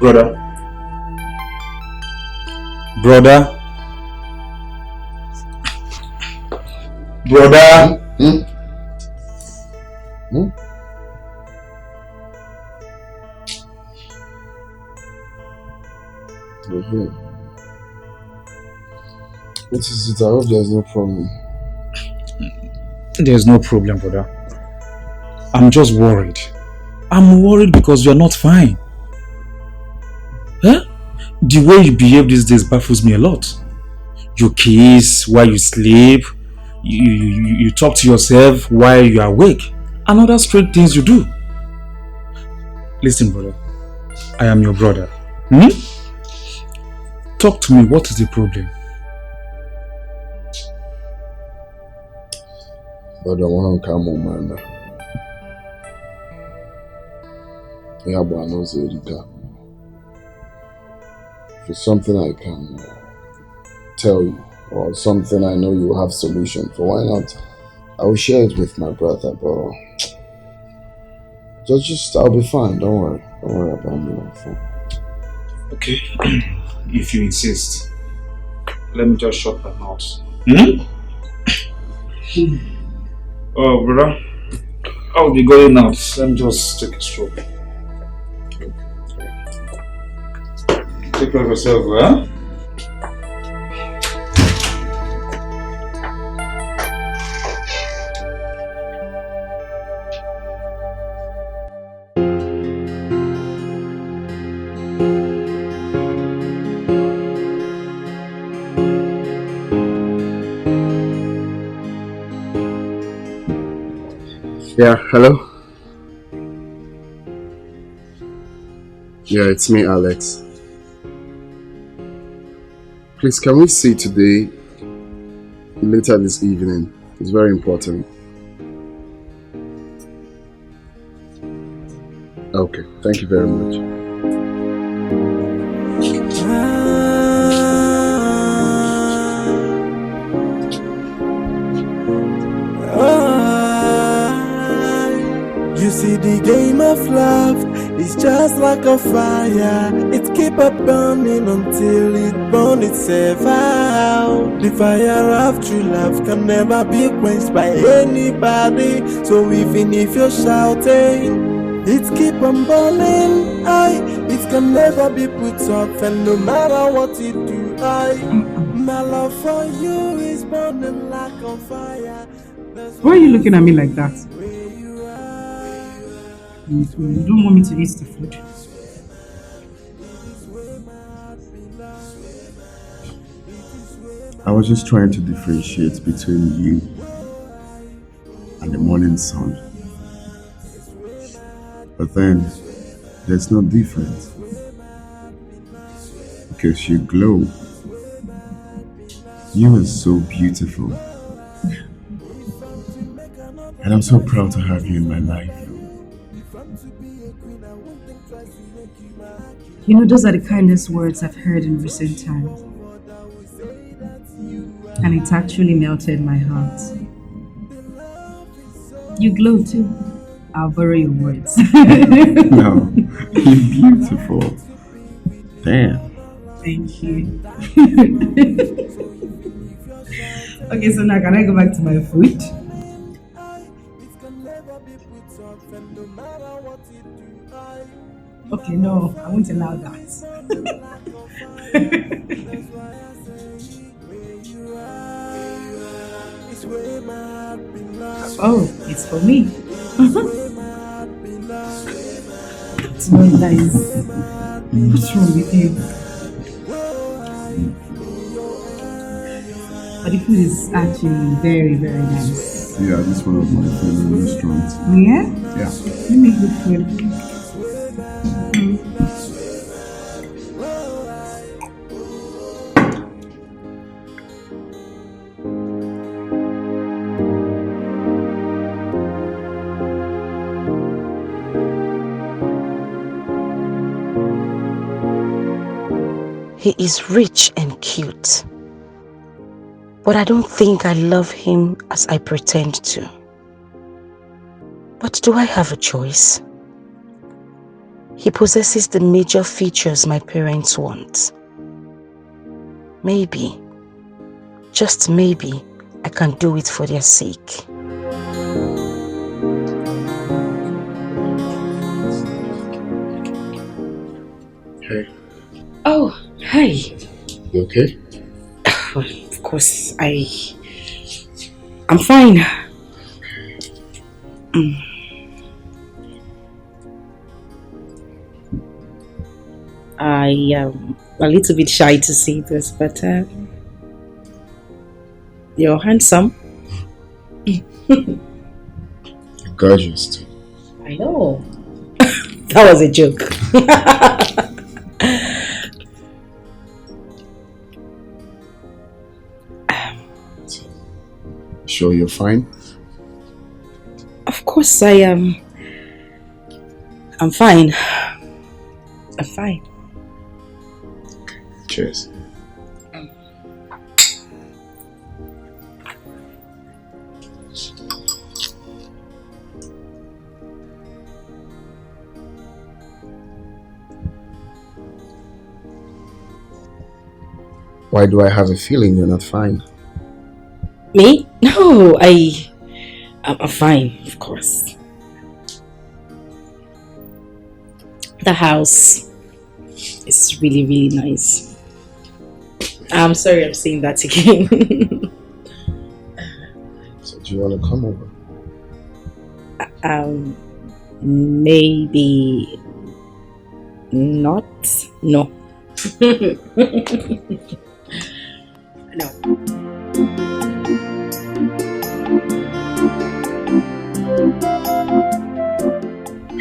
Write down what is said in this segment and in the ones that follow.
Brother. Brother. Brother. What is it? I hope there's no problem. There's no problem, brother. I'm just worried. I'm worried because you're not fine. Huh? The way you behave these days baffles me a lot. You kiss while you sleep. You talk to yourself while you are awake. And other strange things you do. Listen, brother. I am your brother. Talk to me. What is the problem? But I want to come on, man. Yeah, but I know Zerika. If it's something I can tell you, or something I know you have solution for, why not? I will share it with my brother, but just I'll be fine. Don't worry. Don't worry about me. I'm fine. Okay. If you insist, let me just shut my mouth. Oh, brother, I'll be going out. Let me just take a stroll. Take care of yourself, huh? Yeah, hello? Yeah, it's me, Alex. Please, can we see today, later this evening? It's very important. Okay, thank you very much. You see, the game of love is just like a fire. It keeps on burning until it burns itself out. The fire of true love can never be quenched by anybody. So even if you're shouting, it keeps on burning. It can never be put off, and no matter what you do, my love for you is burning like a fire. Why are you looking at me like that? You don't want me to eat the food? I was just trying to differentiate between you and the morning sun. But then, there's no difference. Because you glow. You are so beautiful. And I'm so proud to have you in my life. You know, those are the kindest words I've heard in recent times. And it actually melted my heart. You glow too. I'll borrow your words. No, you're beautiful. Damn. Thank you. Okay, so now can I go back to my food? Okay, no, I won't allow that. Oh, it's for me. It's not nice. What's wrong with you? But the food is actually very, very nice. Yeah, this is one of my favorite restaurants. Yeah? Yeah. You make good food. He is rich and cute, but I don't think I love him as I pretend to. But do I have a choice? He possesses the major features my parents want. Maybe, just maybe, I can do it for their sake. Hey. Oh, hi. You okay? Of course, I'm fine. I am a little bit shy to say this, but you're handsome. You're gorgeous too. I know. That was a joke. Sure you're fine? Of course I am. I'm fine. I'm fine. Cheers. Why do I have a feeling you're not fine? Me? No, I'm fine, of course. The house is really, really nice. I'm sorry I'm saying that again. So do you want to come over? Maybe not. No. No.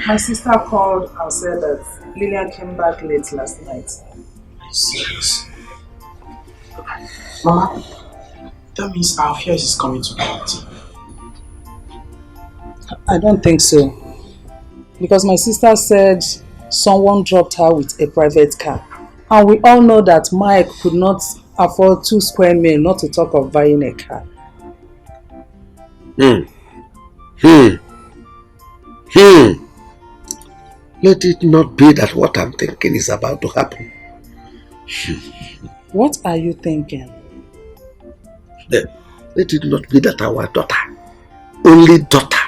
My sister called and said that Lillian came back late last night. Are you serious? Mama, that means our affairs is coming to reality. I don't think so. Because my sister said someone dropped her with a private car. And we all know that Mike could not afford 2 square meals, not to talk of buying a car. Let it not be that what I'm thinking is about to happen. What are you thinking? Let it not be that our daughter, only daughter,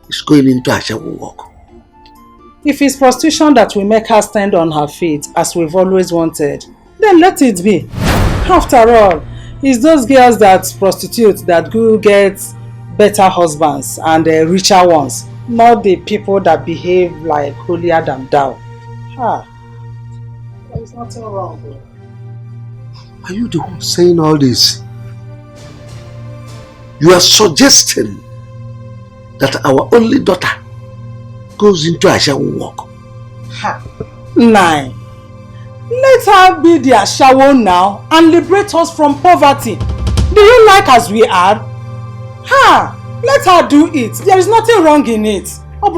is going into a shadow walk. If it's prostitution that will make her stand on her feet, as we've always wanted, then let it be. After all, it's those girls that prostitute that go get better husbands and richer ones, not the people that behave like holier than thou. There's nothing wrong with it. Are you the one saying all this? You are suggesting that our only daughter goes into a shadow walk. Nine. Let her be the Ashawo now and liberate us from poverty. Do you like as we are? Let her do it. There is nothing wrong in it. And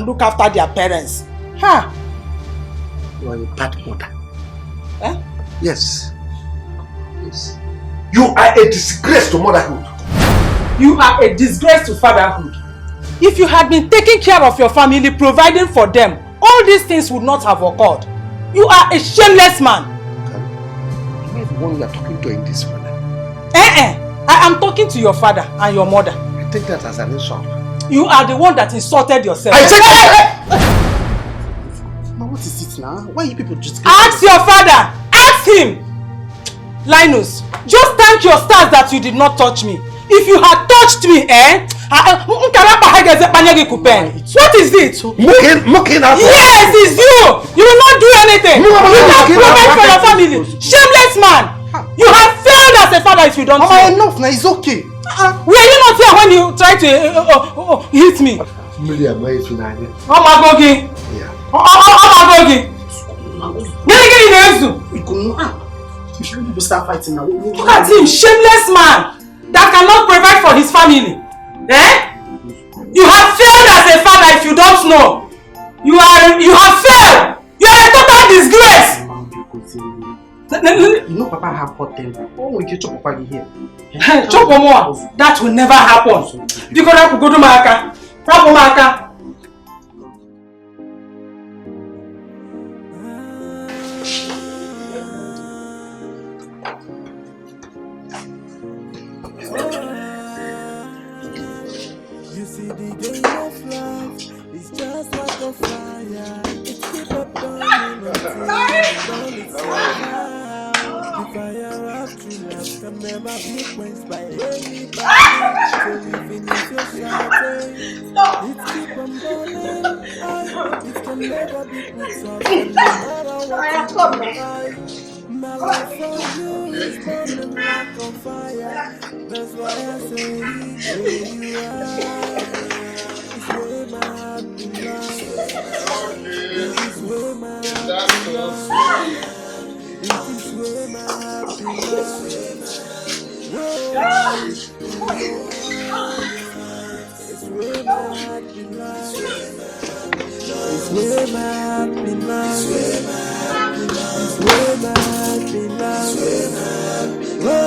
look after their parents. You are a bad mother. Yes. You are a disgrace to motherhood. You are a disgrace to fatherhood. If you had been taking care of your family, providing for them, all these things would not have occurred. You are a shameless man. Am I the one you are talking to in this manner? I am talking to your father and your mother. I take that as an insult. You are the one that insulted yourself. I take that. Mama, what is it now? Why are you people just... Ask your father! Ask him! Linus, just thank your stars that you did not touch me. If you had touched me, what is it? Mocking us. Yes, it's you! You will not do anything! You can't provide for your family! Shameless man! You have failed as a father if you don't know. Mama, enough now, it's okay. Were you not here when you tried to hit me? Omagogi! Omagogi! You shouldn't people start fighting now. Look at him, shameless man that cannot provide for his family. You have failed as a father if you don't know. You have failed. You are a total disgrace. You know Papa have hot temper. What will you chop Papa here? Chop more. That will never happen. You go to Maka. see the game of love is just like a fire. It keep up burning until it burn itself out. The fire of true love can never be quenched by anybody. So even if you're shouting, it keep on burning. It can never be put off, and no matter what you do, my love for you is burning like a fire. That's why I say where you are is where my heart belongs. It is where my heart belongs. It is where my heart belongs. Whoa, in your hands. It's where my heart belongs. It's where my heart belongs. It's where my heart belongs. Whoa,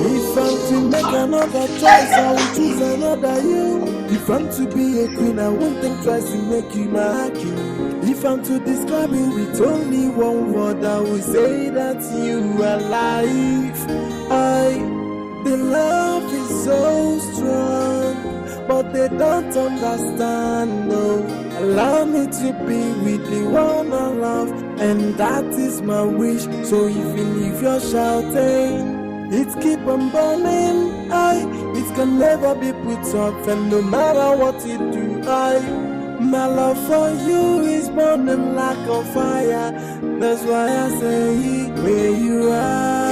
if I'm to make another choice, I will choose another you. If I'm to be a queen, I won't think twice to make you my king. If I'm to describe you with only one word, I will say that you are life. The love is so strong, but they don't understand, no. Allow me to be with the one I love, and that is my wish. So even if you're shouting, it keep on burning, it can never be put off, and no matter what you do, my love for you is burning like a fire. That's why I say where you are,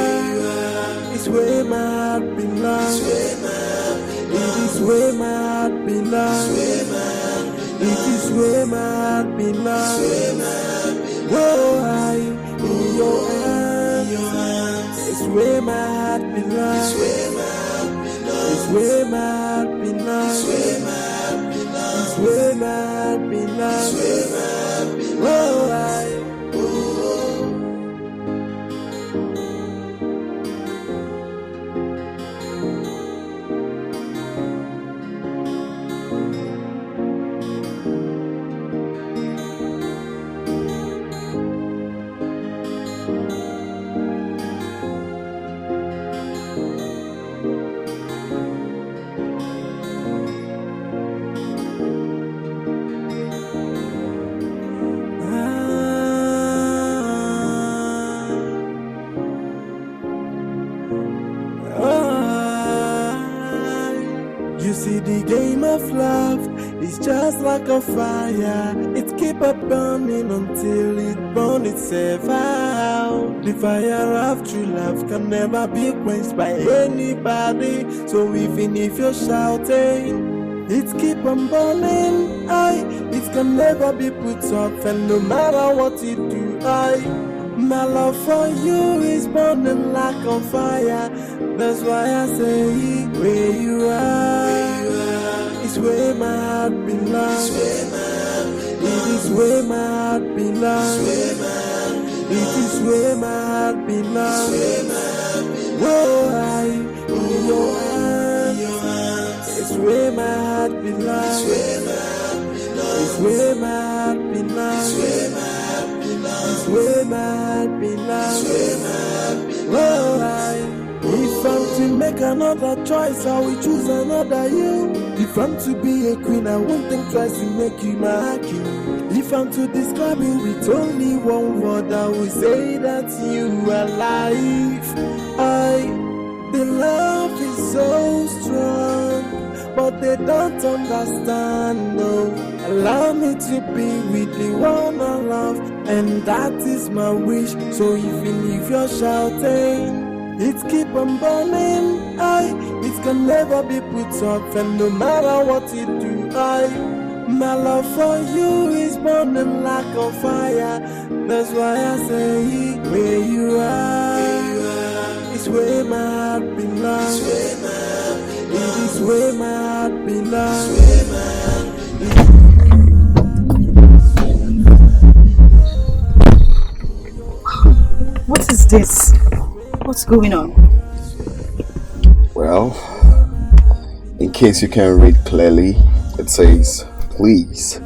it's where my heart belongs. It is where my heart belongs. It is where my heart belongs. Whoa, in your hands. It's where my heart belongs. It's where my heart belongs. It's where my heart belongs. Whoa, you see the game of love is just like a fire. It keep up burning until it burn itself out. The fire of true love can never be quenched by anybody. So even if you're shouting, it keep on burning, it can never be put off, and no matter what you do, my love for you is burning like a fire. That's why I say where you are, it's where my heart belongs. It is where my heart belongs. It is where my heart belongs. Whoa, in your hands. It's where my heart belongs. It's where my heart belongs. It's where my heart belongs. Whoa, if I'm to make another choice, I will choose another you. If I'm to be a queen, I won't think twice to make you my king. If I'm to describe you with only one word, I will say that you are life. The love is so strong, but they don't understand, no. Allow me to be with the one I love, and that is my wish. So even if you're shouting, it keep on burning, it can never be put off, and no matter what you do, my love for you is burning like a fire. That's why I say where you are, it's where my heart belongs. It is where my heart belongs. What is this? What's going on? Well, in case you can't read clearly, it says, please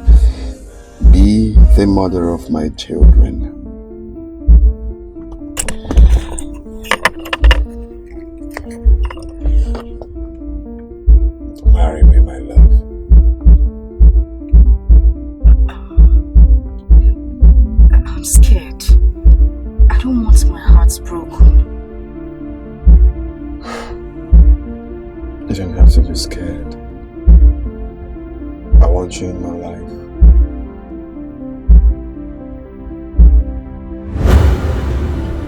be the mother of my children. Marry me, my love. I'm scared. I don't want my heart broken. You don't have to be scared. I want you in my life.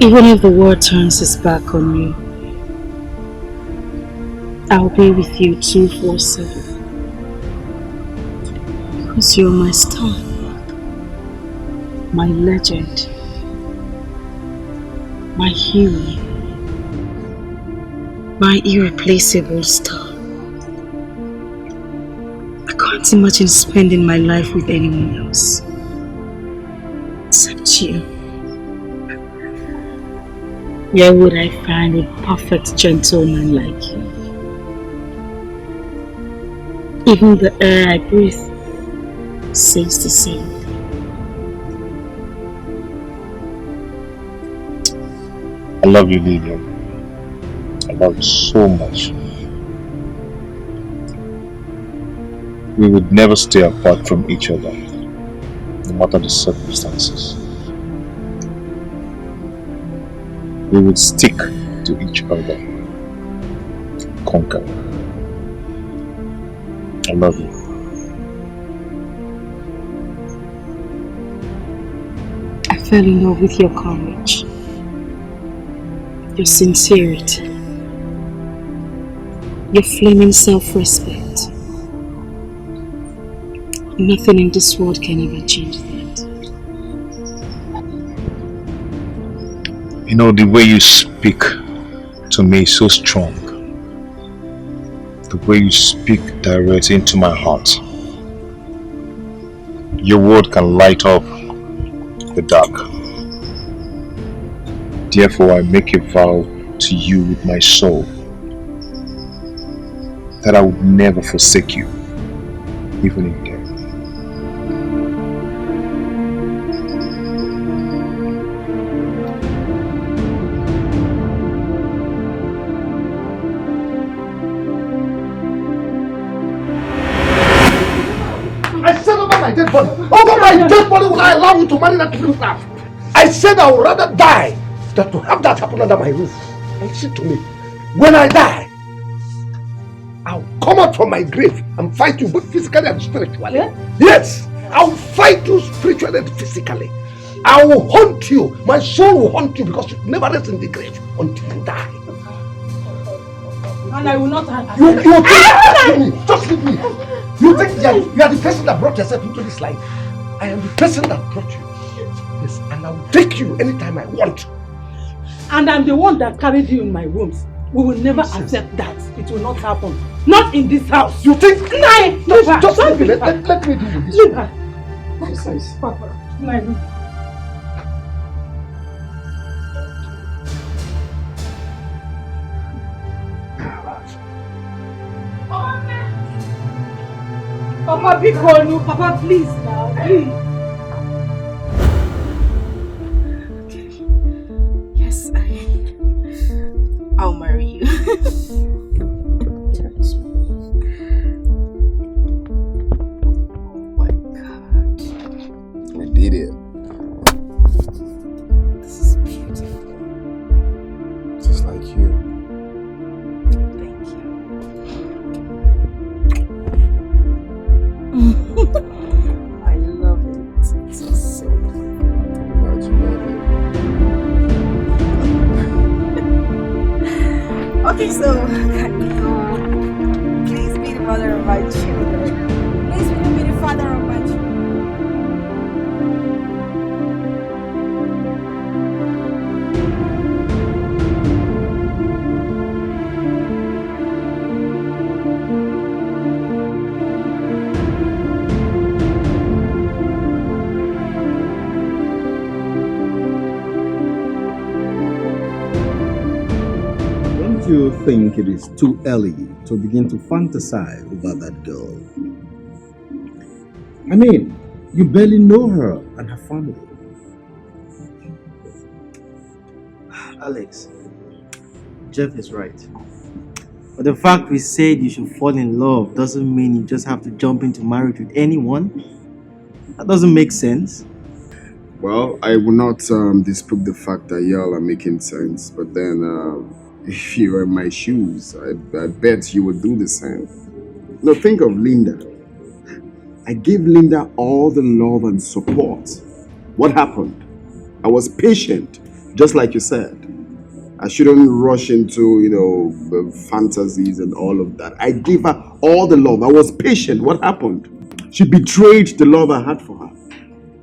Even if the world turns its back on you, I'll be with you 247. Because you're my star, my legend, my hero, my irreplaceable star. I can't imagine spending my life with anyone else except you. Where would I find a perfect gentleman like you? Even the air I breathe says the same. I love you, Lillian. I love you so much. We would never stay apart from each other, no matter the circumstances. We would stick to each other, conquer. I love you. I fell in love with your courage, your sincerity, your flaming self-respect. Nothing in this world can ever change that. You know, the way you speak to me is so strong. The way you speak directly into my heart. Your word can light up the dark. Therefore, I make a vow to you with my soul that I would never forsake you, even in death. My dead body. Over my dead body will I allow you to marry that criminal? I said I would rather die than to have that happen under my roof. Listen to me. When I die, I'll come out from my grave and fight you both physically and spiritually. Yeah? Yes, I'll fight you spiritually and physically. I will haunt you. My soul will haunt you because you never rest in the grave until you die. And I will not You think, just leave me. You think you are the person that brought yourself into this life. I am the person that brought you. Yes, and I will take you anytime I want. And I'm the one that carried you in my wombs. We will never accept that. It will not happen. Not in this house. You think? No, just leave me. Let me deal with this. Leave her. Nonsense. Papa. No. Papa, be cool, no. Papa, please now, please. Yes, I'll marry you. Oh my God. I did it. This is beautiful. Just like you. Thank you. I love it. It's so Glad you love it. okay, so can you go? Please be the mother of my children. Please be the father of my children. Don't you think it is too early to begin to fantasize about that girl? I mean, you barely know her and her family. Alex, Jeff is right. But the fact we said you should fall in love doesn't mean you just have to jump into marriage with anyone. That doesn't make sense. Well, I will not dispute the fact that y'all are making sense, but then if you were in my shoes, I bet you would do the same. Now think of Linda. I gave Linda all the love and support. What happened? I was patient, just like you said. I shouldn't rush into, the fantasies and all of that. I gave her all the love. I was patient. What happened? She betrayed the love I had for her.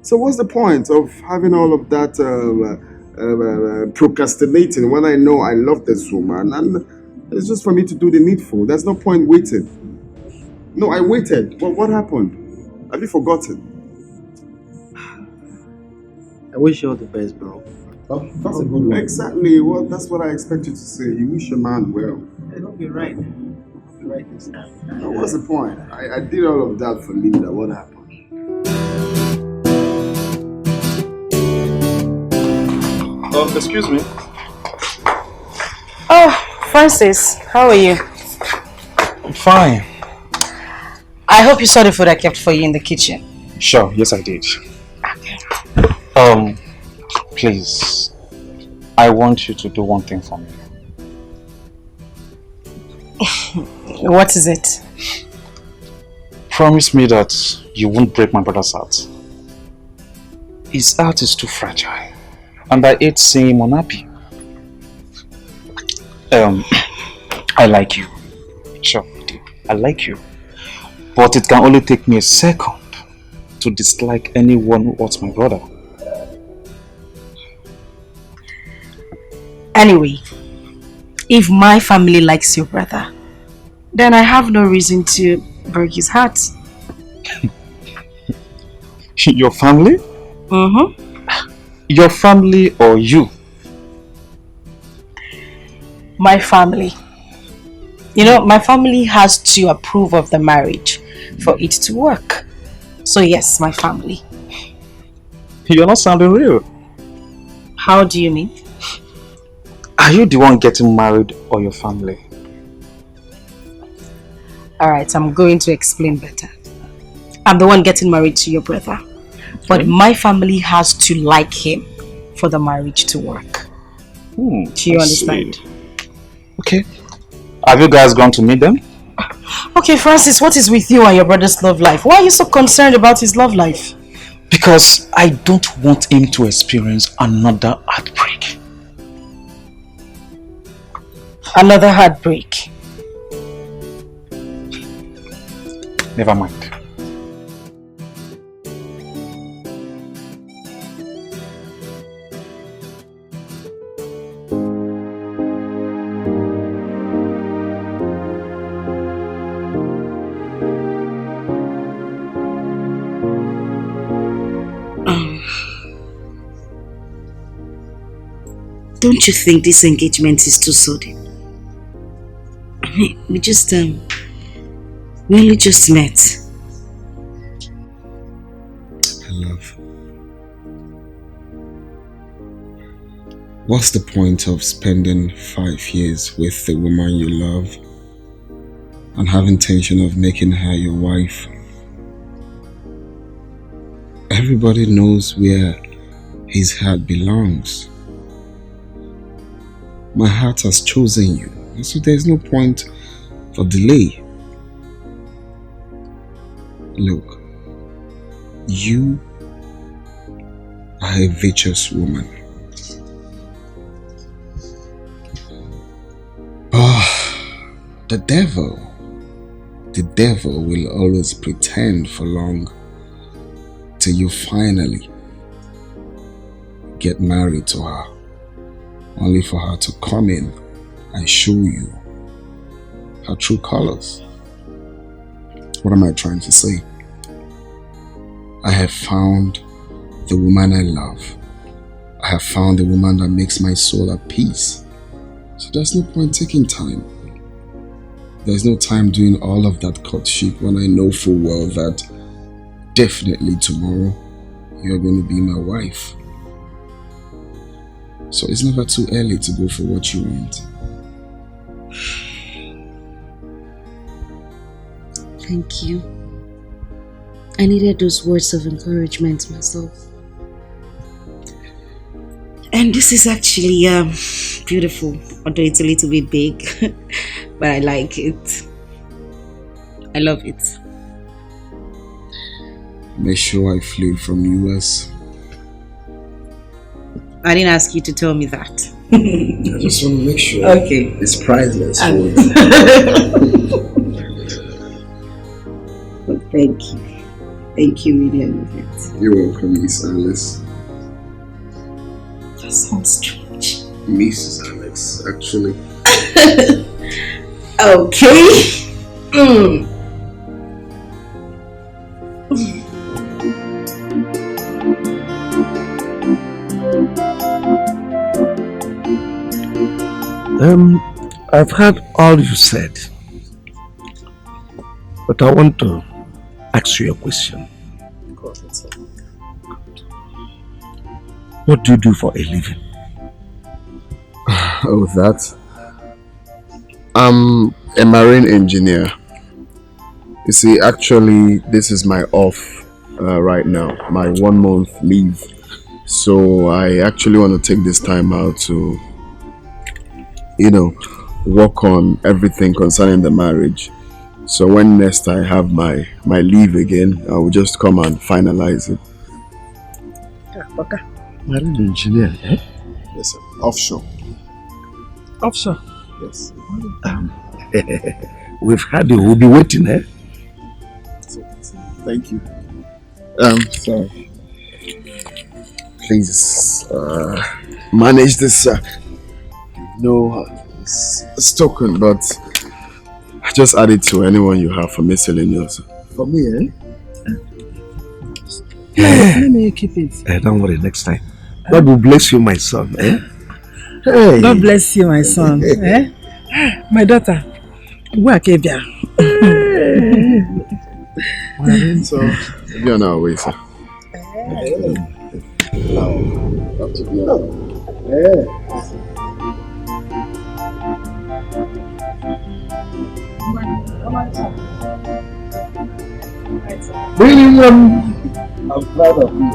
So what's the point of having all of that procrastinating when I know I love this woman and it's just for me to do the needful? There's no point waiting. No, I waited. Well, what happened? Have you forgotten? I wish you all the best, bro. Oh, that's a good one. Exactly. Well, that's what I expect you to say. You wish your man well. I hope you're right. You're right this time. Now, what's the point? I did all of that for Linda. What happened? Excuse me. Oh, Francis, how are you? I'm fine. I hope you saw the food I kept for you in the kitchen. Sure, yes I did. Okay. Please, I want you to do one thing for me. What is it? Promise me that you won't break my brother's heart. His heart is too fragile, and I hate seeing him unhappy. I like you. Sure, I like you. But it can only take me a second to dislike anyone who hurts my brother. Anyway, if my family likes your brother, then I have no reason to break his heart. Your family? Mm-hmm. Your family or you? My family. You know, my family has to approve of the marriage for it to work. So yes, my family. You're not sounding real. How do you mean? Are you the one getting married or your family? Alright, I'm going to explain better. I'm the one getting married to your brother. But my family has to like him for the marriage to work. Do you understand? Okay. Have you guys gone to meet them? Okay, Francis, what is with you and your brother's love life? Why are you so concerned about his love life? Because I don't want him to experience another heartbreak. Another heartbreak? Never mind. Don't you think this engagement is too sudden? I mean, we only just met. Love. What's the point of spending 5 years with the woman you love and have intention of making her your wife? Everybody knows where his heart belongs. My heart has chosen you, so there's no point for delay. Look, you are a virtuous woman. The devil will always pretend for long till you finally get married to her, only for her to come in and show you her true colors. What am I trying to say? I have found the woman I love. I have found the woman that makes my soul at peace. So there's no point taking time. There's no time doing all of that courtship when I know full well that definitely tomorrow you're going to be my wife. So it's never too early to go for what you want. Thank you. I needed those words of encouragement myself. And this is actually beautiful, although it's a little bit big, but I like it. I love it. Make sure I flew from US. I didn't ask you to tell me that. I just want to make sure. Okay. It's priceless. Thank you. Thank you, really, I love it. You're welcome, Miss Alice. That sounds strange. Mrs. Alex, actually. Okay. I've heard all you said, but I want to ask you a question. What do you do for a living? Oh, that? I'm a marine engineer. You see, actually, this is my off right now, my 1 month leave. So I actually want to take this time out to, work on everything concerning the marriage. So when next I have my leave again, I will just come and finalize it. Okay. Marine engineer, eh? Yes, sir. Offshore. Offshore? Yes. We've had you. We'll be waiting, eh? Thank you. Sorry. Please, manage this. It's token, but just add it to anyone you have for miscellaneous. For me, eh? Let me keep it. Don't worry, next time. God will bless you, my son, eh? Hey. God bless you, my son. Eh? My daughter. Where came you? So, you're on our way, sir. William, I'm proud of you.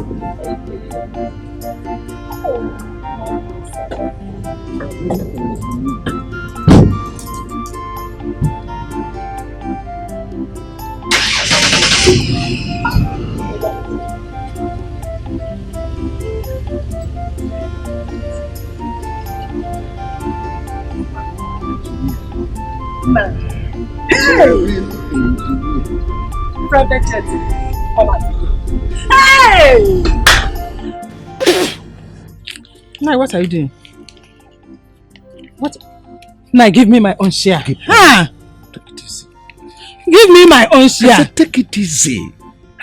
Private jet. Hey! Now, what are you doing? What? Now, give me my own share. Ah! Take it easy. Give me my own share. I said, take it easy.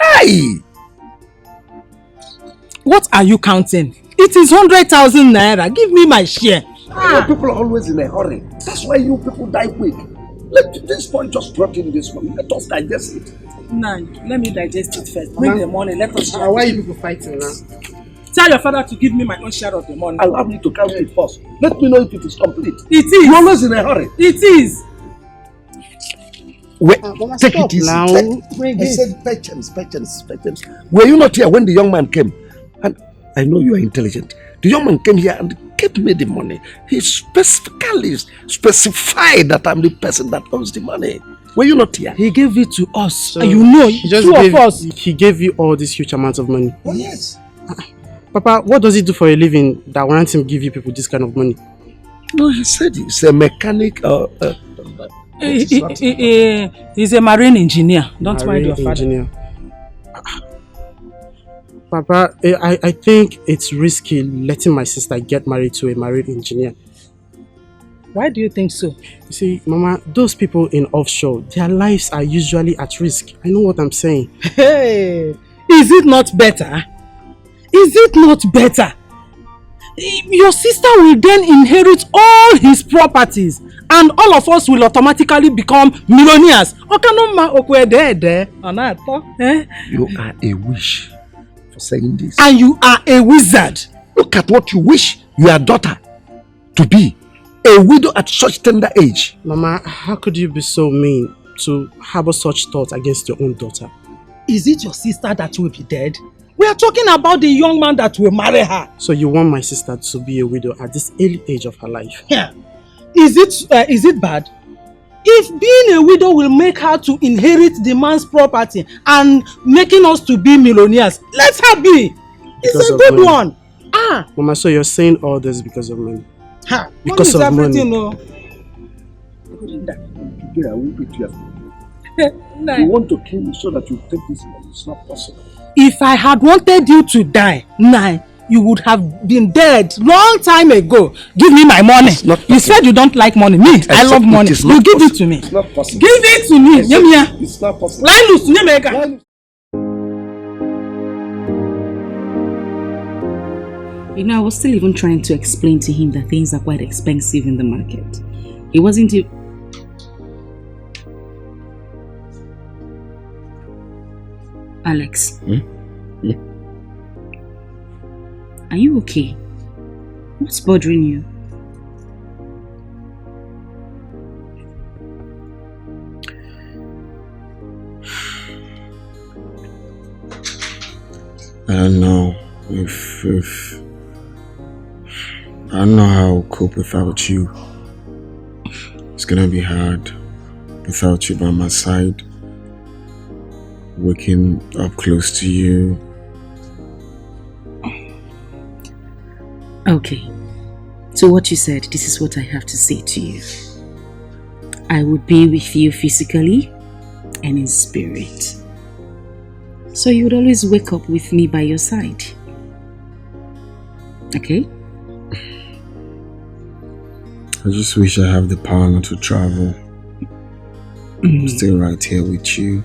Hey! What are you counting? It is 100,000 naira. Give me my share. People are always in a hurry. That's why you people die quick. Let this point just rot in this one. Let us digest it. Nah, let me digest it first. Bring the money. Let us share. Why are you people fighting now? Tell your father to give me my own share of the money. Allow me to count it first. Let me know if it is complete. It is. You're always in a hurry. It is. Wait, take it easy. Now. I said patience. Were you not here when the young man came? And I know you are intelligent. The young man came here and gave me the money. He specifically specified that I'm the person that owns the money. Were you not here? He gave it to us. So and you know, two of us. He gave you all this huge amount of money. Oh, yes. Papa, what does he do for a living that warrants him give you people this kind of money? No, he said he's a mechanic. He's a marine engineer. Don't mind your father. Engineer. Papa, I think it's risky letting my sister get married to a marine engineer. Why do you think so? You see, Mama, those people in offshore, their lives are usually at risk. I know what I'm saying. Hey, is it not better? Is it not better? Your sister will then inherit all his properties and all of us will automatically become millionaires. You are a wish for saying this. And you are a wizard. Look at what you wish your daughter to be. A widow at such tender age. Mama, how could you be so mean? to harbor such thoughts against your own daughter. Is it your sister that will be dead? We are talking about the young man that will marry her. So you want my sister to be a widow at this early age of her life? Yeah. Is it bad? If being a widow will make her to inherit the man's property and making us to be millionaires, let her be. It's a good one. Mama, so you're saying all this because of money? Because of money. No. You want to kill me so that you take this money. It's not possible. If I had wanted you to die, you would have been dead long time ago. Give me my money. You said you don't like money. Me, I love money. You give it to me. It's not possible. Give it to me. It's not possible. You know, I was still even trying to explain to him that things are quite expensive in the market. He wasn't Alex. Are you okay? What's bothering you? I don't know if I don't know how I'll cope without you. It's gonna be hard without you by my side. Waking up close to you. Okay. So what you said, this is what I have to say to you. I would be with you physically and in spirit. So you would always wake up with me by your side. Okay? I just wish I have the power not to travel. I'm still right here with you.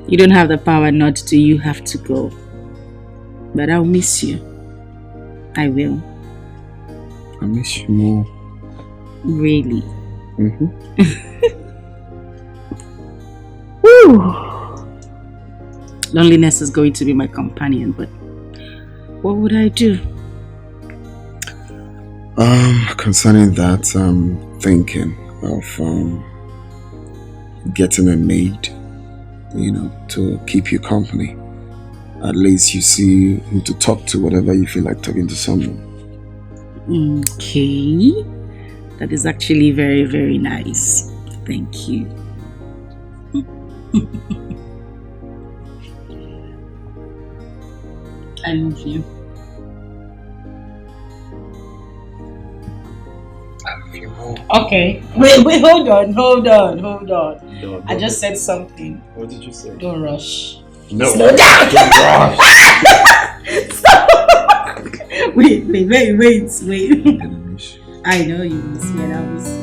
You don't have the power not to, you have to go. But I'll miss you. I will. I miss you more. Really? Woo! Loneliness is going to be my companion, but what would I do? Concerning that, I'm thinking of getting a maid, to keep you company. At least you see who to talk to whenever you feel like talking to someone. Okay. That is actually very, very nice. Thank you. I love you. Okay. Wait, hold on. I just said something. What did you say? Don't rush. No. Slow down. Don't rush. Wait. I know you miss me and I miss you.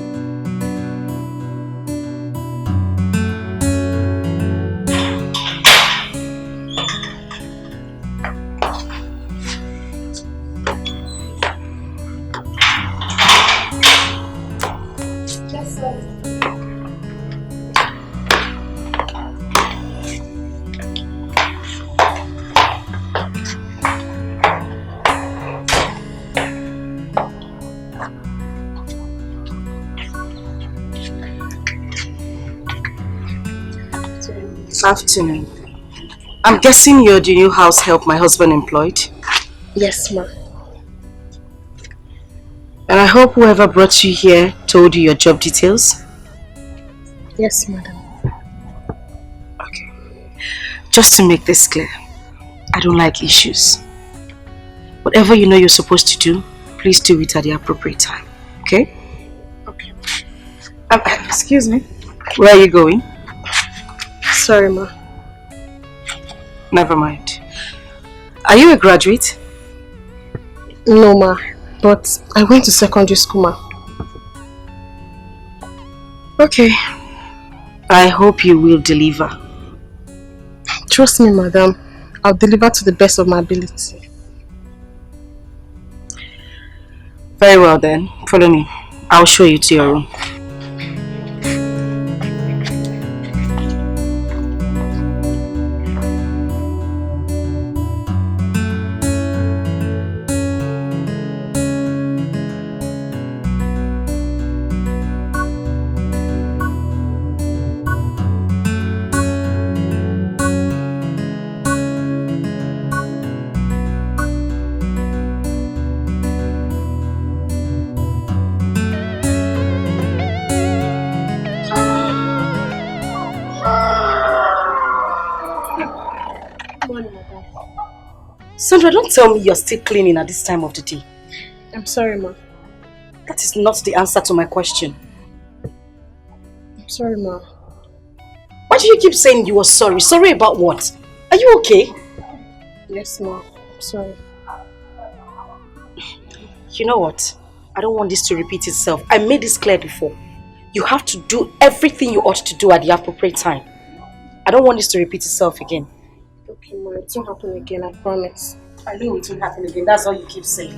Afternoon. I'm guessing you're the new house help my husband employed? Yes, ma'am. And I hope whoever brought you here told you your job details? Yes, madam. Okay. Just to make this clear, I don't like issues. Whatever you know you're supposed to do, please do it at the appropriate time. Okay? Okay. Excuse me. Where are you going? Sorry, ma. Never mind. Are you a graduate? No, ma. But I went to secondary school, ma. Okay. I hope you will deliver. Trust me, madam. I'll deliver to the best of my ability. Very well then. Follow me. I'll show you to your room. Sandra, don't tell me you're still cleaning at this time of the day. I'm sorry, Ma. That is not the answer to my question. I'm sorry, Ma. Why do you keep saying you were sorry? Sorry about what? Are you okay? Yes, Ma. I'm sorry. You know what? I don't want this to repeat itself. I made this clear before. You have to do everything you ought to do at the appropriate time. I don't want this to repeat itself again. Okay, Ma. It won't happen again, I promise. I know it won't happen again. That's all you keep saying.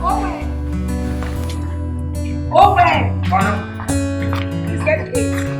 Owen! Owen! Please get the gate.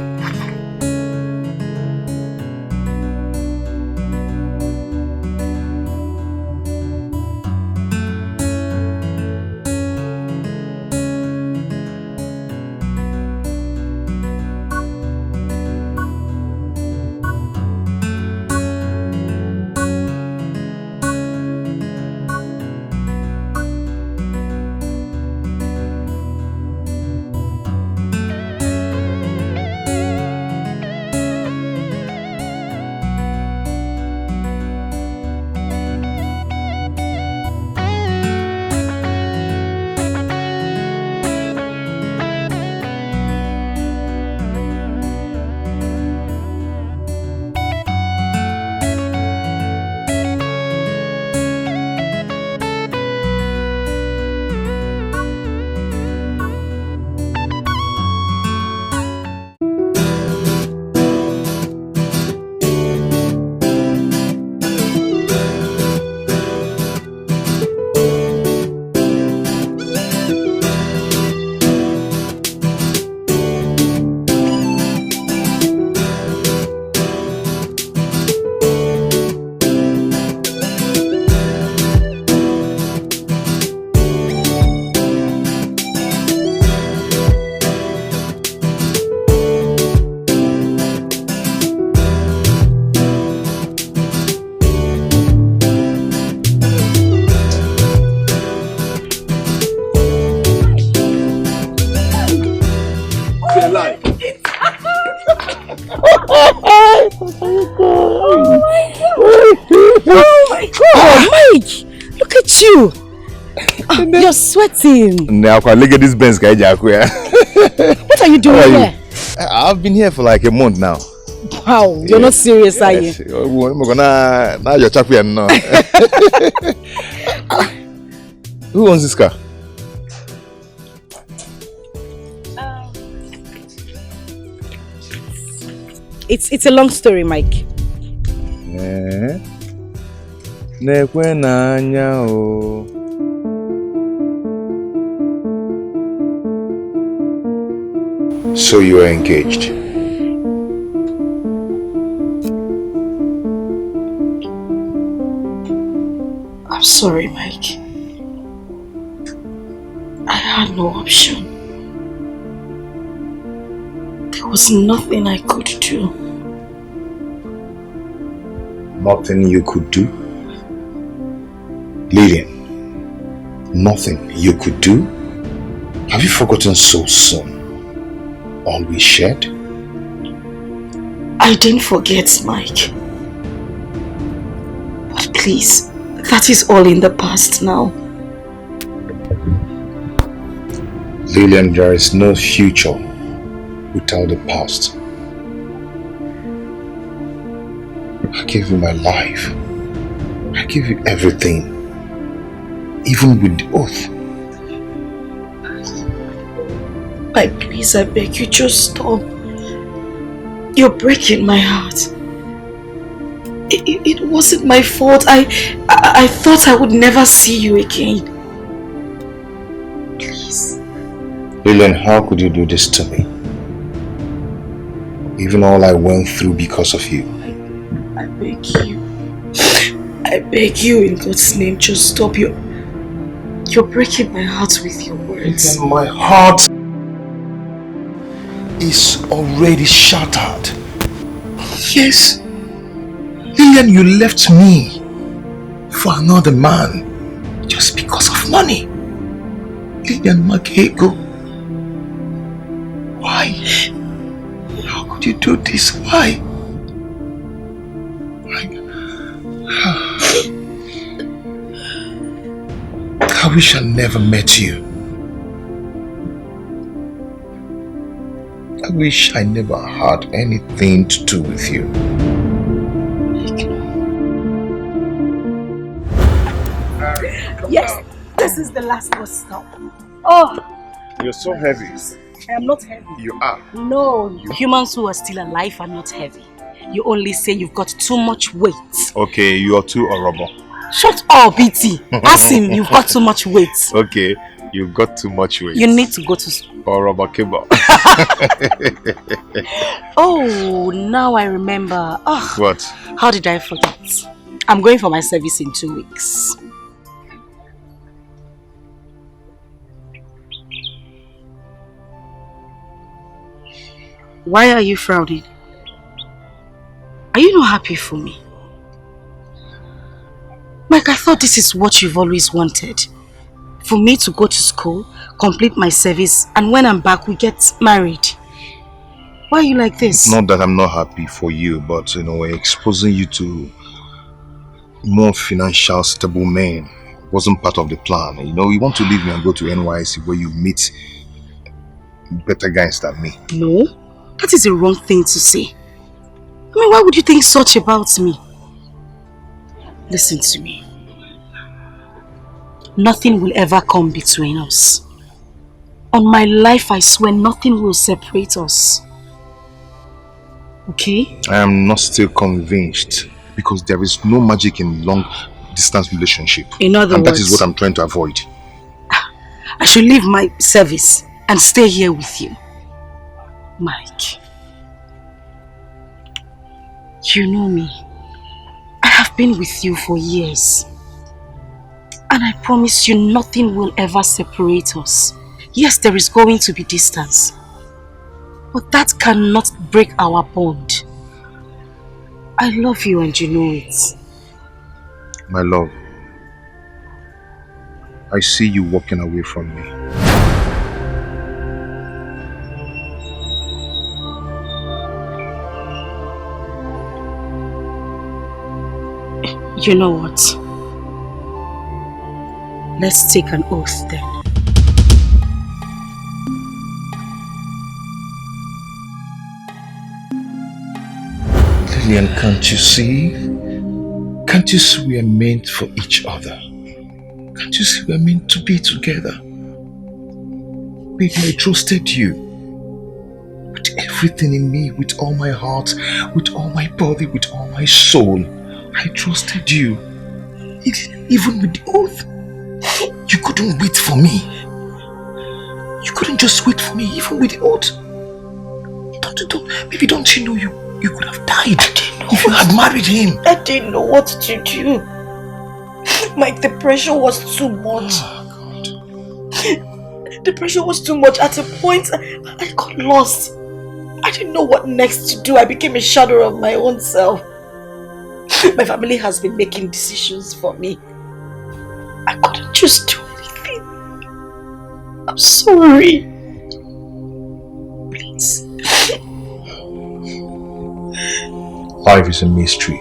Oh my God, Mike! Look at you! You're sweating. Now, look at this Benz guy, Jack. What are you doing here? I've been here for like a month now. Wow, you're not serious, are you? Now you're talking now. Who owns this car? It's a long story, Mike. So you are engaged? I'm sorry, Mike. I had no option. There was nothing I could do. Nothing you could do? Lillian, nothing you could do? Have you forgotten so soon all we shared? I didn't forget, Mike. But please, that is all in the past now. Lillian, there is no future without the past. I gave you my life. I gave you everything. Even with the oath. Mike, please, I beg you, just stop. You're breaking my heart. It wasn't my fault. I thought I would never see you again. Please. Lillian, how could you do this to me? Even all I went through because of you. I beg you. I beg you in God's name, just stop. You're breaking my heart with your words. Lillian, my heart is already shattered. Yes. Lillian, you left me for another man just because of money. Lillian Makego. Why? How could you do this? Why? I wish I never met you. I wish I never had anything to do with you. Yes, this is the last bus stop. Oh, You're so heavy. I am not heavy. You are. No, humans who are still alive are not heavy. You only say you've got too much weight. Okay, you are too horrible. Shut up, BT. Ask him, you've got too much weight. Okay, you've got too much weight. You need to go to school. Horrible cable. Oh, now I remember. Oh, What? how did I forget? I'm going for my service in 2 weeks. Why are you frowning? Are you not happy for me? Mike, I thought this is what you've always wanted. For me to go to school, complete my service, and when I'm back, we get married. Why are you like this? Not that I'm not happy for you, but exposing you to more financial stable men wasn't part of the plan. You want to leave me and go to NYC where you meet better guys than me. No, that is a wrong thing to say. I mean, why would you think such about me? Listen to me. Nothing will ever come between us. On my life, I swear nothing will separate us. Okay? I am not still convinced because there is no magic in long distance relationship. In other and words, that is what I'm trying to avoid. I should leave my service and stay here with you. Mike, you know me. I have been with you for years. And I promise you nothing will ever separate us. Yes, there is going to be distance. But that cannot break our bond. I love you and you know it. My love, I see you walking away from me. You know what? Let's take an oath then. Lillian, can't you see? Can't you see we are meant for each other? Can't you see we are meant to be together? Baby, I trusted you. With everything in me, with all my heart, with all my body, with all my soul. I trusted you. Even with the oath. You couldn't wait for me. You couldn't just wait for me, even with the oath. Maybe don't you know you could have died if you had married him. I didn't know what to do. Mike, the pressure was too much. Oh, God. The pressure was too much. At a point, I got lost. I didn't know what next to do. I became a shadow of my own self. My family has been making decisions for me. I couldn't just do anything. I'm sorry. Please. Life is a mystery.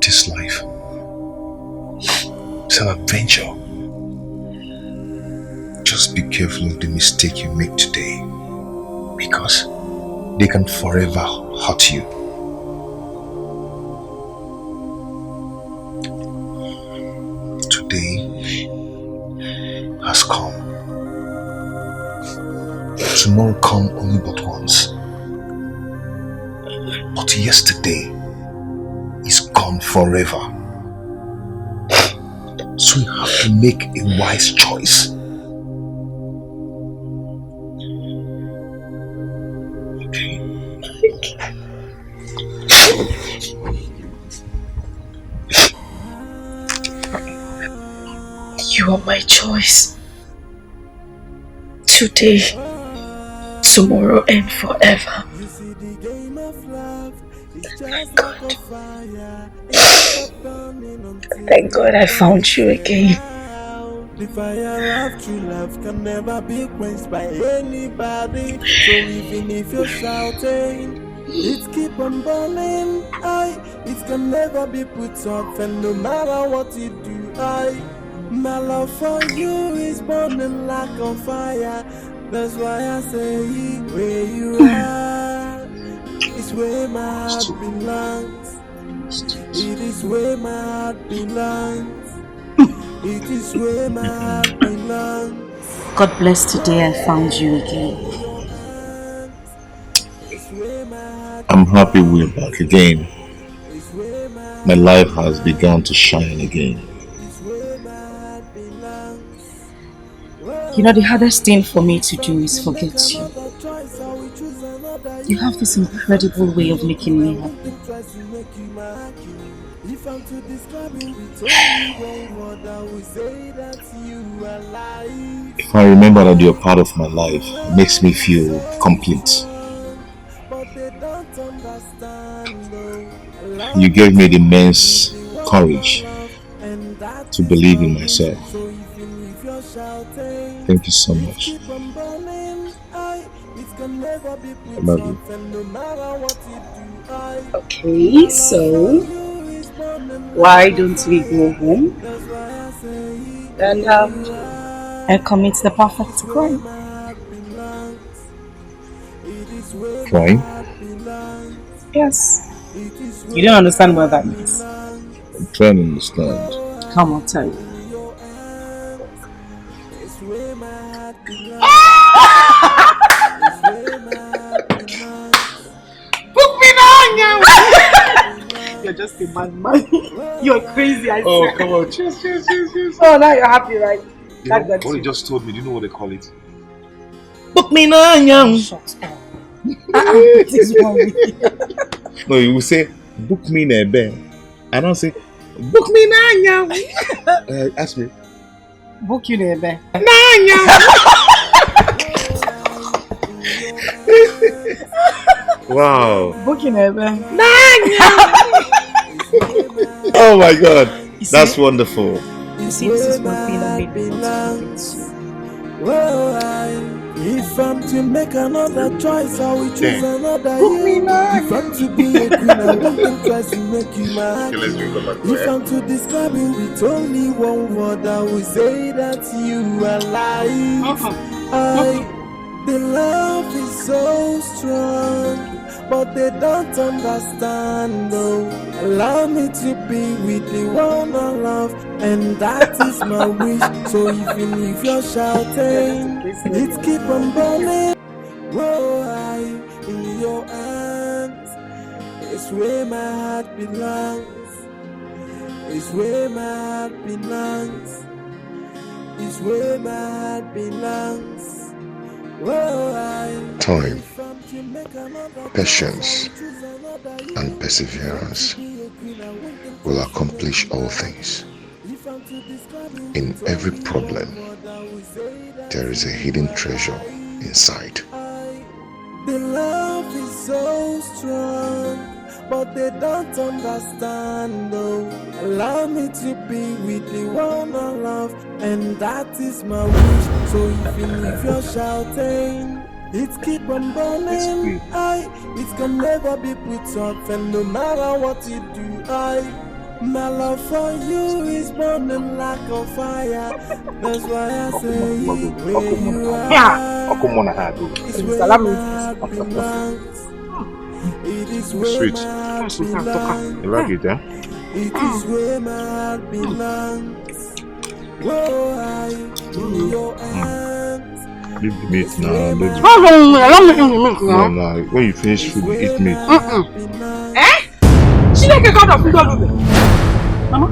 This life is an adventure. Just be careful of the mistake you make today, because they can forever hurt you. Today has come. Tomorrow come only but once. But yesterday is gone forever. So you have to make a wise choice. Okay? You are my choice. Today, tomorrow, and forever. Thank God. Thank God I found you again. The fire of true love can never be quenched by anybody. So even if you're shouting, It keep on burning, it can never be put off, and no matter what you do, my love for you is burning like a fire. That's why I say, where you are is where my heart belongs. It is where my heart belongs. It is where my heart belongs. God bless today I found you again. I'm happy we're back again. My life has begun to shine again. You know, the hardest thing for me to do is forget you. You have this incredible way of making me happy. If I remember that you're part of my life, it makes me feel complete. You gave me the immense courage to believe in myself. Thank you so much. I love you. Okay, so why don't we go home and commit the perfect crime? Crime? Yes. You don't understand what that means. I'm trying to understand. Come on, tell you. You're just a madman. You're crazy, I Oh, said. come on. Cheers. Oh, now you're happy, right? You know, what you just told me, do you know what they call it? Book me now, young. Shut up. What is wrong with you? No, you will say, book me in a bed. I don't say, book me now, young. Ask me. Book you there, Wow. Book you there, Oh my God. That's wonderful. You see, this is one thing that made me want to if I'm to make another choice, I will choose another you. If I'm to be a queen, I won't think twice to make you my king. If I'm to describe you with only one word, I will say that you are life. The love is so strong, but they don't understand, though. Allow me to be with the one I love, and that is my wish. So even if you're shouting, it keep on burning. Whoa, in your hands, it's where my heart belongs. It's where my heart belongs. It's where my heart belongs. Time, patience, and perseverance will accomplish all things. In every problem, there is a hidden treasure inside. The love is so strong, but they don't understand, though. Allow me to be with the one I love, and that is my wish. So even if you're shouting, it keep on burning. It can never be put off, and no matter what you do, my love for you is burning like a fire. That's why I say, where you are, it's where my heart belongs. It is where Sweet. my heart belongs. You like it, huh? It is where my heart belongs. Whoa, in your hands. Leave the meat now, baby. No, when you finish food, you eat meat. She like a god of food. Mama?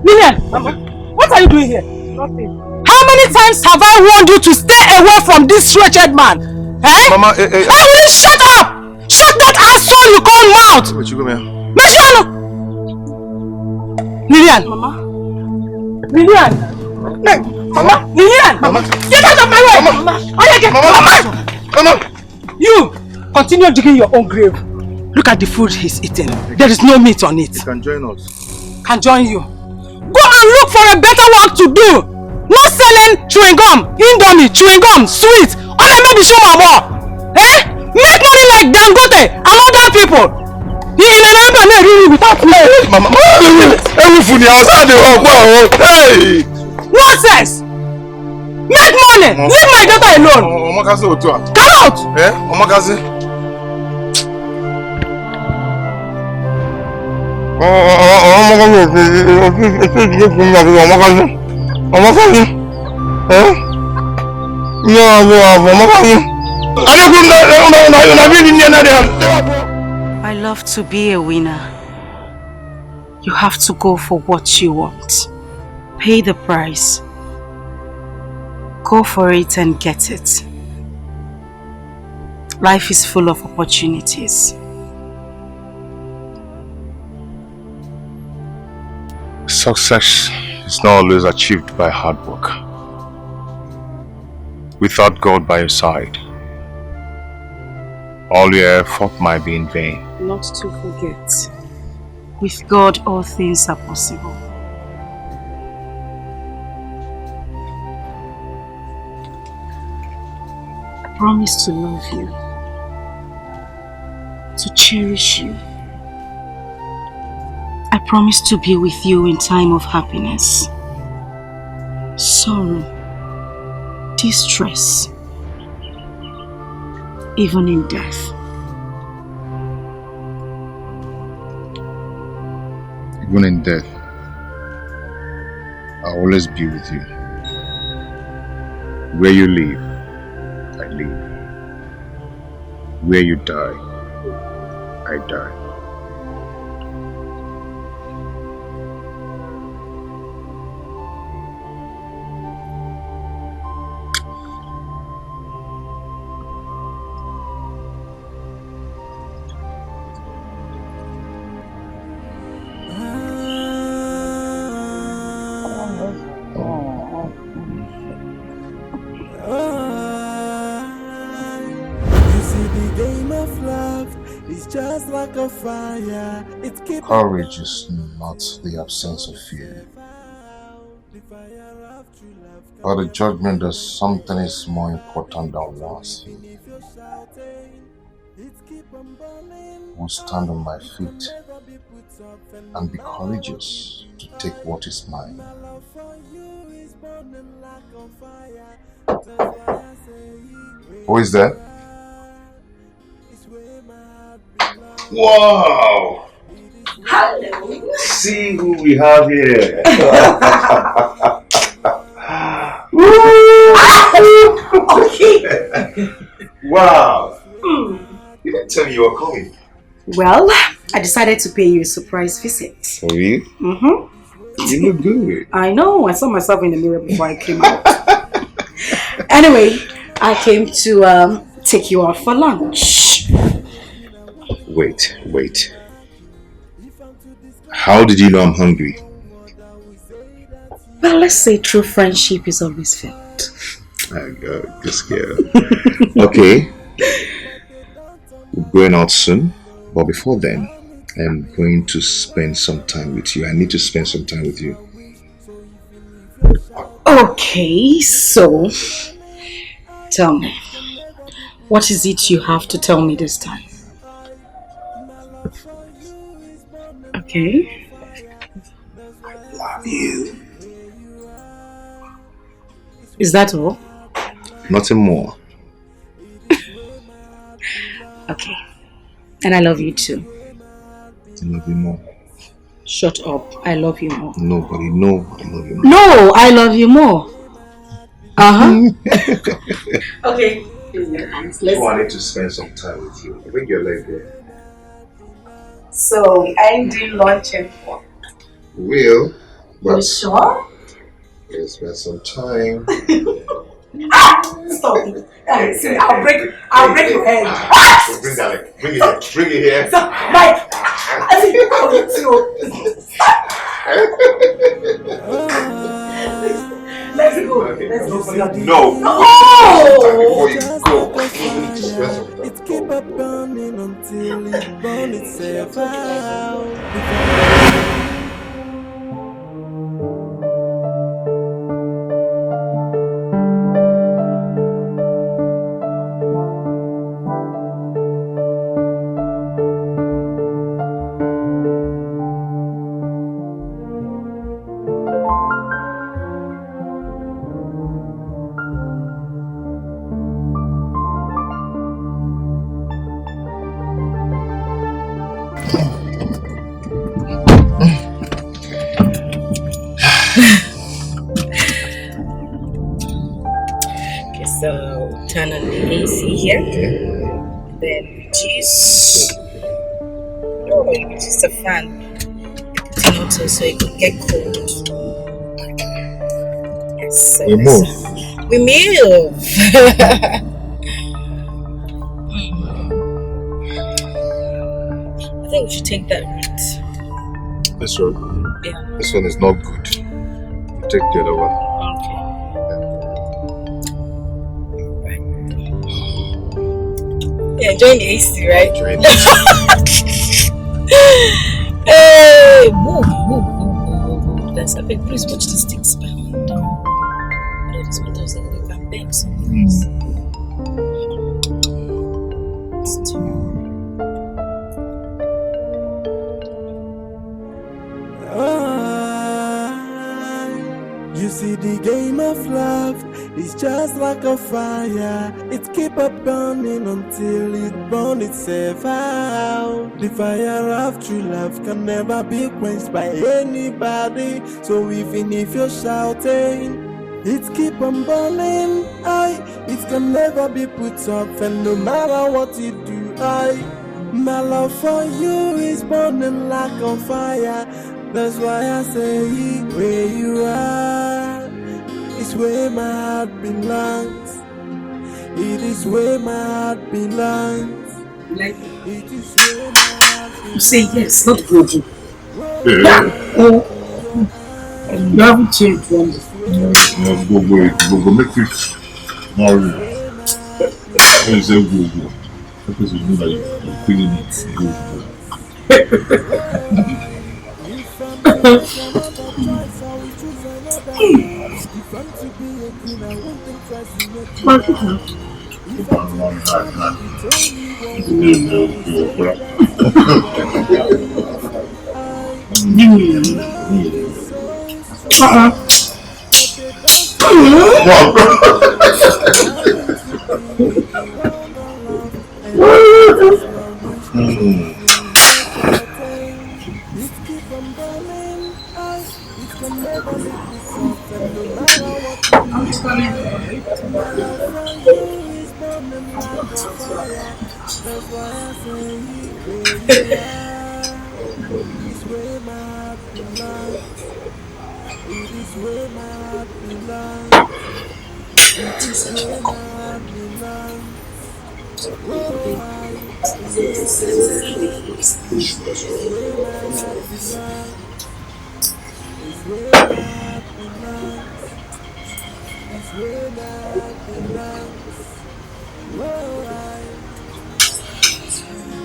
Lillian! Mama? What are you doing here? Nothing. How many times have I warned you to stay away from this wretched man? Eh? Mama, How will you shut up? Shut that asshole you call mouth! Wait, you come here. Lillian! Mama? Lillian! Mama? Lillian! Mama! Get out of my way! Mama! Mama! You! Continue digging your own grave. Look at the food he's eating. There is no meat on it. You can join us. Can join you. Go and look for a better work to do. Not selling chewing gum, indomie, chewing gum, sweet. All I made is show my more. Eh? Make money like Dangote and other people. You never really without me. Mama, everything outside the work. Hey! Nonsense! Make money! Leave my daughter alone! Come out! Eh? Omakazi? I love to be a winner. You have to go for what you want. Pay the price. Go for it and get it. Life is full of opportunities. Success is not always achieved by hard work. Without God by your side, all your effort might be in vain. Not to forget, with God all things are possible. I promise to love you, to cherish you. I promise to be with you in time of happiness, sorrow, distress, even in death. Even in death, I'll always be with you. Where you live, I live. Where you die, I die. Courage is not the absence of fear, but the judgment that something is more important than one's feet. I will stand on my feet and be courageous to take what is mine. Who is that? Wow! Hello. See who we have here. Okay. Wow. You didn't tell me you were coming. Well, I decided to pay you a surprise visit. For real? Mm-hmm. You look good. I know. I saw myself in the mirror before I came out. Anyway, I came to take you out for lunch. Wait. How did you know I'm hungry? Well, let's say true friendship is always felt. I got this girl. Okay. We're going out soon. But before then, I'm going to spend some time with you. I need to spend some time with you. Okay, so tell me, what is it you have to tell me this time? Okay. I love you. Is that all? Nothing more. Okay. And I love you too. I love you more. Shut up. I love you more. Nobody know I love you more. No, I love you more. Okay. Let's I need to spend some time with you. Bring your leg there. So, I'm doing lunch and fun. Will, but you sure? Let's spend some time. Stop it. See, I'll break your head. So bring that leg. Bring it here. Bring it here. So, Mike, I think I'll get you. Let's go. Okay. Let's go. No. Before you go. It keep a burning until it burns itself out. So turn on the AC here. Then reduce. Oh, reduce the fan. Tonto so it could get cold. Yes. So We move. we move. I think we should take that route. This one? Yeah. This one is not good. We'll take the other one. Yeah, enjoying the AC, right? Enjoying Hey, move. That's a big. Please watch these things behind. No, this one doesn't. You can bend some things. You see the game of love is just like a fire. It keep on burning until it burns itself out. The fire of true love can never be quenched by anybody. So even if you're shouting, it keep on burning. It can never be put off, and no matter what you do, my love for you is burning like a fire. That's why I say where you are is where my heart belongs. It is where my heart belongs. Like it is where my heart belongs. You say yes, not go. Yeah. You haven't changed from this. Go, make it marry. When you say go, because you know that you're feeling it. Go.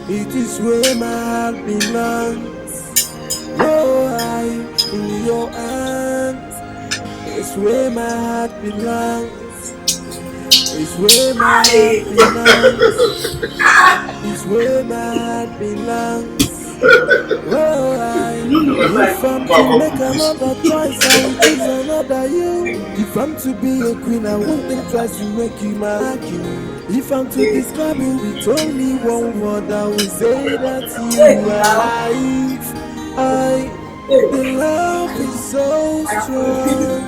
It is where my heart belongs. Oh, in your hands. It's where my heart belongs. It's where my heart belongs. It's where my heart belongs. Oh, if I'm to make another choice, I will choose another you. If I'm to be a queen, I won't think twice to make you my king. If I'm to describe you with only one word, I will say that you are life. The love is so strong,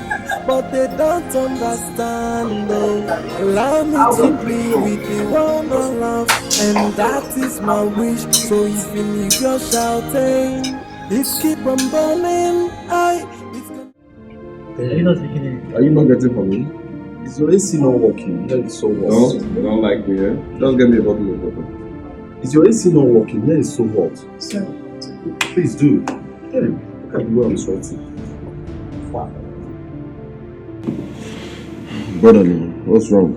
but they don't understand. No, allow me to be with the one I love, and that is my wish. So even if you're shouting, it keep on burning. Are you not getting from me? Is your AC not working? Here is so hot. No, you don't like me, eh? Just get me a bottle of water. Is your AC not working? Here is so hot. Sir. Please do. Get him. Look at the way I'm sweating. Wow. Brother, what's wrong?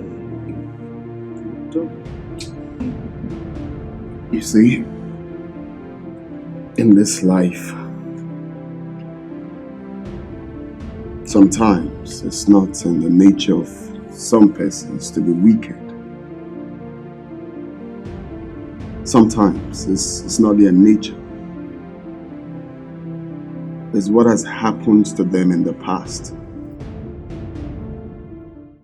You see, in this life, sometimes it's not in the nature of some persons to be wicked. Sometimes it's not their nature. It's what has happened to them in the past